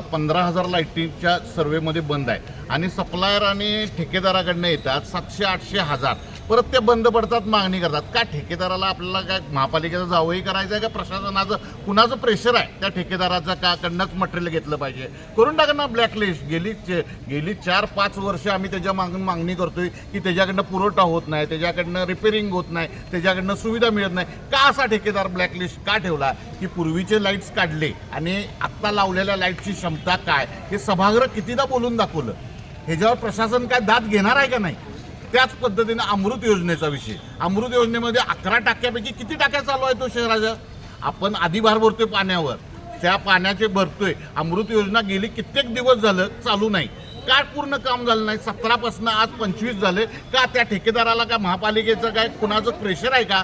15,000 लाईटीच्या सर्वेमध्ये बंद आहे आणि सप्लायर आणि ठेकेदाराकडनं येतात 700, 800, 1000 परत ते बंद पडतात, मागणी करतात. का ठेकेदाराला आपल्याला काय महापालिकेचा जावंही करायचं आहे का प्रशासनाचं कुणाचं प्रेशर आहे त्या ठेकेदाराचं का कडनंच मटेरियल घेतलं पाहिजे? करून टाका ना ब्लॅकलिस्ट. गेली 4-5 वर्ष आम्ही त्याच्या मागणी करतोय की त्याच्याकडनं पुरवठा होत नाही, त्याच्याकडनं रिपेरिंग होत नाही, त्याच्याकडनं सुविधा मिळत नाही. का असा ठेकेदार ब्लॅकलिस्ट का ठेवला? की पूर्वीचे लाईट्स काढले आणि आत्ता लावलेल्या लाईटची क्षमता काय हे सभागृह कितीदा बोलून दाखवलं. ह्याच्यावर प्रशासन काय दाद घेणार आहे का नाही? त्याच पद्धतीने अमृत योजनेचा विषय. अमृत योजनेमध्ये 11 टाक्यापैकी किती टाक्या चालू आहे तो शहराच्या? आपण आधी भार भरतोय पाण्यावर, त्या पाण्याचे भरतोय. अमृत योजना गेली कित्येक दिवस झालं चालू नाही. का पूर्ण काम झालं नाही? 17पासून आज 25 झाले. का त्या ठेकेदाराला का महापालिकेचं काय कुणाचं प्रेशर आहे का?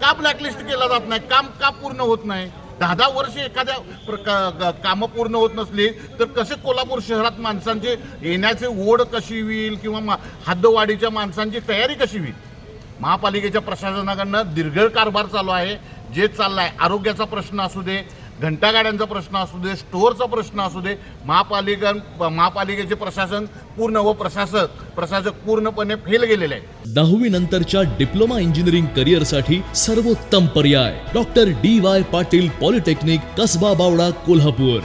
का ब्लॅकलिस्ट केला जात नाही? काम का पूर्ण होत नाही? 10 वर्ष एखाद्या कामं पूर्ण होत नसली तर कसे कोल्हापूर शहरात माणसांचे येण्याचे ओढ कशी होईल किंवा हद्दवाढीच्या माणसांची तयारी कशी होईल? महापालिकेच्या प्रशासनाकडनं दीर्घ कारभार चालू आहे. जे चाललाय आरोग्याचा प्रश्न असू दे, घंटागाड्यांचा प्रश्न असू दे, स्टोअरचा प्रश्न असू दे, महापालिकेचे प्रशासन पूर्ण व प्रशासक पूर्णपणे फेल गेलेले आहे. 10वी नंतरच्या डिप्लोमा इंजिनिअरिंग करिअरसाठी सर्वोत्तम पर्याय doctor DY Patil polytechnic, Kasba Bawada, Kolhapur.